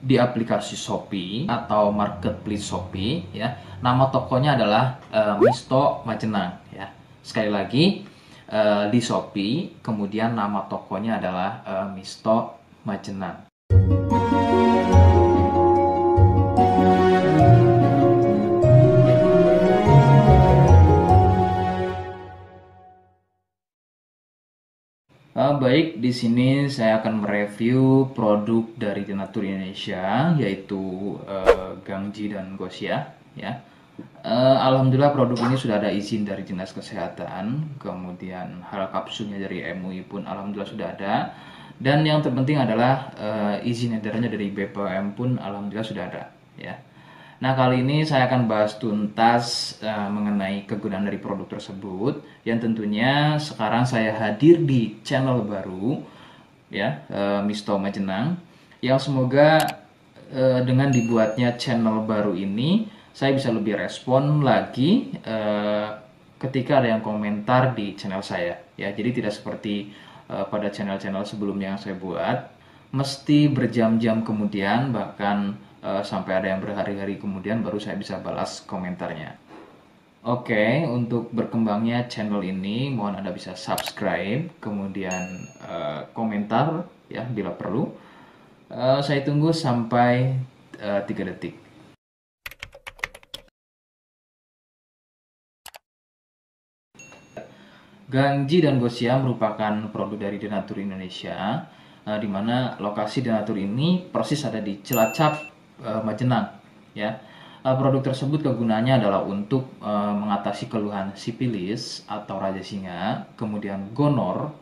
di aplikasi Shopee atau marketplace Shopee ya. Nama tokonya adalah Misto Majenang ya. Sekali lagi di Shopee, kemudian nama tokonya adalah Misto Majenang. Baik, di sini saya akan mereview produk dari Denatur Indonesia, yaitu Gangji dan Gosia. Ya, alhamdulillah produk ini sudah ada izin dari Dinas Kesehatan, kemudian hal kapsulnya dari MUI pun alhamdulillah sudah ada, dan yang terpenting adalah izin edarnya dari BPOM pun alhamdulillah sudah ada. Ya. Nah, kali ini saya akan bahas tuntas mengenai kegunaan dari produk tersebut, yang tentunya sekarang saya hadir di channel baru ya, Misto Majenang, yang semoga dengan dibuatnya channel baru ini saya bisa lebih respon lagi ketika ada yang komentar di channel saya ya. Jadi tidak seperti pada channel-channel sebelumnya yang saya buat, mesti berjam-jam kemudian, bahkan sampai ada yang berhari-hari kemudian baru saya bisa balas komentarnya. Oke, untuk berkembangnya channel ini mohon Anda bisa subscribe, kemudian komentar ya bila perlu. Saya tunggu sampai 3 detik. Gangji dan Gosia merupakan produk dari Denatur Indonesia, di mana lokasi Denatur ini persis ada di Cilacap, Majenang ya. Produk tersebut kegunaannya adalah untuk mengatasi keluhan sipilis atau raja singa, kemudian gonor,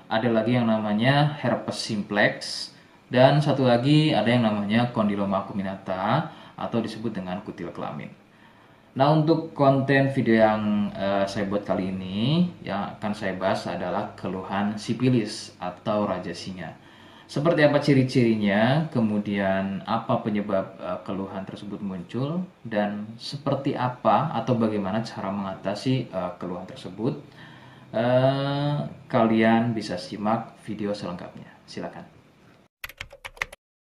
ada lagi yang namanya herpes simplex, dan satu lagi ada yang namanya kondiloma acuminata atau disebut dengan kutil kelamin. Nah, untuk konten video yang saya buat kali ini, yang akan saya bahas adalah keluhan sipilis atau raja singa. Seperti apa ciri-cirinya, kemudian apa penyebab keluhan tersebut muncul, dan seperti apa atau bagaimana cara mengatasi keluhan tersebut. Kalian bisa simak video selengkapnya. Silakan.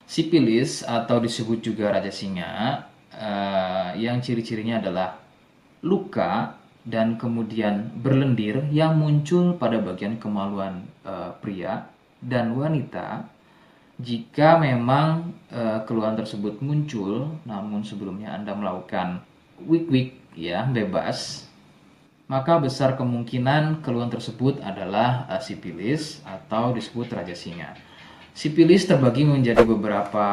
Sipilis atau disebut juga raja singa, yang ciri-cirinya adalah luka dan kemudian berlendir yang muncul pada bagian kemaluan pria dan wanita. Jika memang keluhan tersebut muncul namun sebelumnya Anda melakukan wik-wik ya bebas, maka besar kemungkinan keluhan tersebut adalah sipilis atau disebut raja singa. Sipilis terbagi menjadi beberapa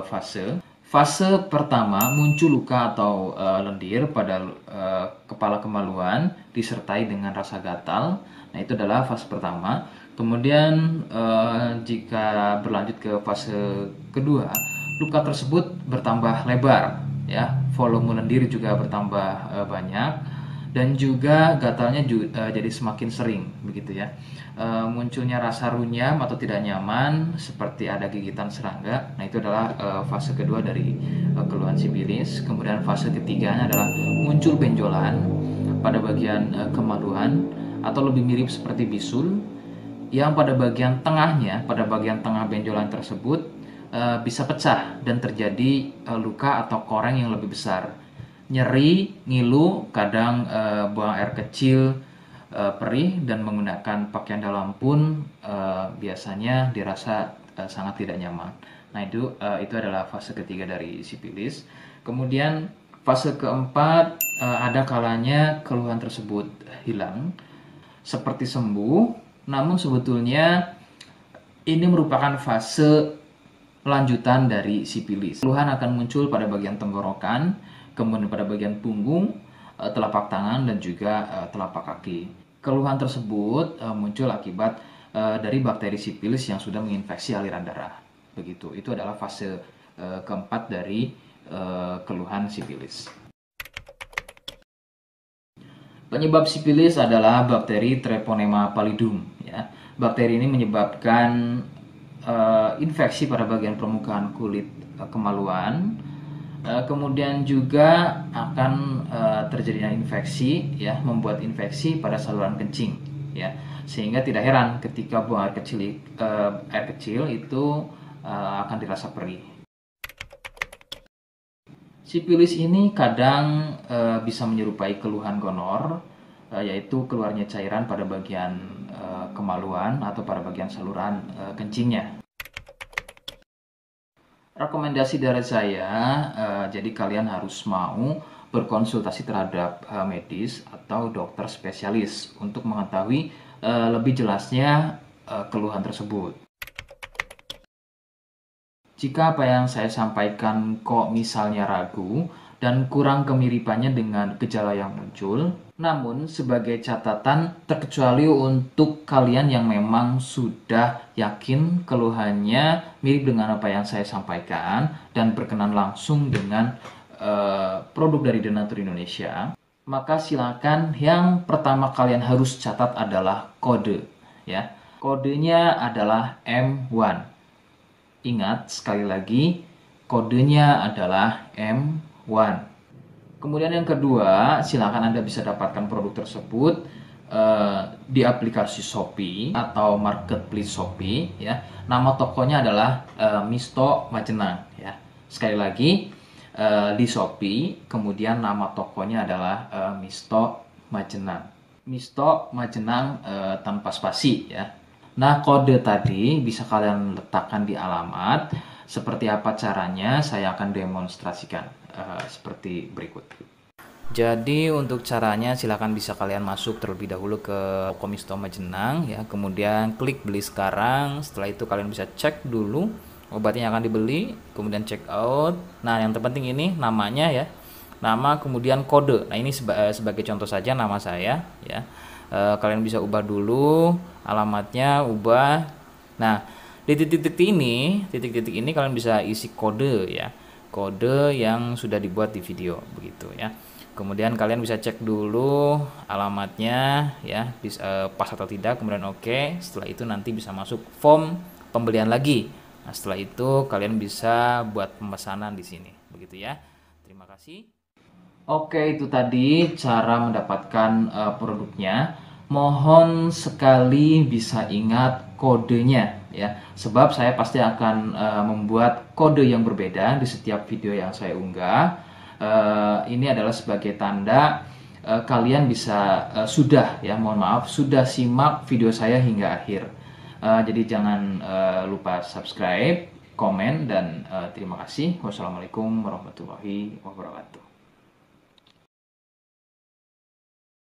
fase. Fase pertama, muncul luka atau lendir pada kepala kemaluan disertai dengan rasa gatal. Nah, itu adalah fase pertama. Kemudian jika berlanjut ke fase kedua, luka tersebut bertambah lebar ya, volume lendir juga bertambah banyak, dan juga gatalnya jadi semakin sering begitu ya. Munculnya rasa runyam atau tidak nyaman seperti ada gigitan serangga. Nah, itu adalah fase kedua dari keluhan sipilis. Kemudian fase ketiganya adalah muncul benjolan pada bagian kemaluan atau lebih mirip seperti bisul, yang pada bagian tengahnya, pada bagian tengah benjolan tersebut bisa pecah dan terjadi luka atau koreng yang lebih besar. Nyeri, ngilu, kadang buang air kecil, perih, dan menggunakan pakaian dalam pun biasanya dirasa sangat tidak nyaman. Nah, itu adalah fase ketiga dari sipilis. Kemudian fase keempat, ada kalanya keluhan tersebut hilang seperti sembuh, namun sebetulnya ini merupakan fase lanjutan dari sipilis. Keluhan akan muncul pada bagian tenggorokan, kemudian pada bagian punggung, telapak tangan, dan juga telapak kaki. Keluhan tersebut muncul akibat dari bakteri sipilis yang sudah menginfeksi aliran darah. Begitu. Itu adalah fase keempat dari keluhan sipilis. Penyebab sipilis adalah bakteri Treponema pallidum. Ya. Bakteri ini menyebabkan infeksi pada bagian permukaan kulit kemaluan. Kemudian juga akan terjadinya infeksi, ya, membuat infeksi pada saluran kencing, ya, sehingga tidak heran ketika buang air kecil itu akan dirasa perih. Sipilis ini kadang bisa menyerupai keluhan gonor, yaitu keluarnya cairan pada bagian kemaluan atau pada bagian saluran kencingnya. Rekomendasi dari saya, jadi kalian harus mau berkonsultasi terhadap medis atau dokter spesialis untuk mengetahui lebih jelasnya keluhan tersebut. Jika apa yang saya sampaikan kok misalnya ragu dan kurang kemiripannya dengan gejala yang muncul, namun sebagai catatan terkecuali untuk kalian yang memang sudah yakin keluhannya mirip dengan apa yang saya sampaikan dan berkenan langsung dengan produk dari Denatur Indonesia, maka silakan yang pertama kalian harus catat adalah kode, ya. Kodenya adalah M1. Ingat sekali lagi, kodenya adalah M1. Kemudian yang kedua, silakan Anda bisa dapatkan produk tersebut di aplikasi Shopee atau marketplace Shopee, ya. Nama tokonya adalah Misto Majenang, ya. Sekali lagi, di Shopee, kemudian nama tokonya adalah Misto Majenang. Misto Majenang tanpa spasi, ya. Nah, kode tadi bisa kalian letakkan di alamat. Seperti apa caranya, saya akan demonstrasikan seperti berikut. Jadi untuk caranya silakan bisa kalian masuk terlebih dahulu ke Misto Majenang, ya. Kemudian klik beli sekarang. Setelah itu kalian bisa cek dulu obatnya yang akan dibeli, kemudian check out. Nah, yang terpenting ini namanya, ya. Nama kemudian kode. Nah, ini sebagai contoh saja nama saya, ya. Kalian bisa ubah dulu alamatnya, ubah. Nah, di titik-titik ini kalian bisa isi kode, ya, kode yang sudah dibuat di video begitu, ya. Kemudian kalian bisa cek dulu alamatnya, ya, bisa pas atau tidak, kemudian oke. Setelah itu nanti bisa masuk form pembelian lagi. Nah, setelah itu kalian bisa buat pemesanan di sini begitu, ya. Terima kasih. Oke, itu tadi cara mendapatkan produknya. Mohon sekali bisa ingat kodenya, ya. Sebab saya pasti akan membuat kode yang berbeda di setiap video yang saya unggah. Ini adalah sebagai tanda kalian bisa sudah simak video saya hingga akhir. Jadi jangan lupa subscribe, komen, dan terima kasih. Wassalamualaikum warahmatullahi wabarakatuh.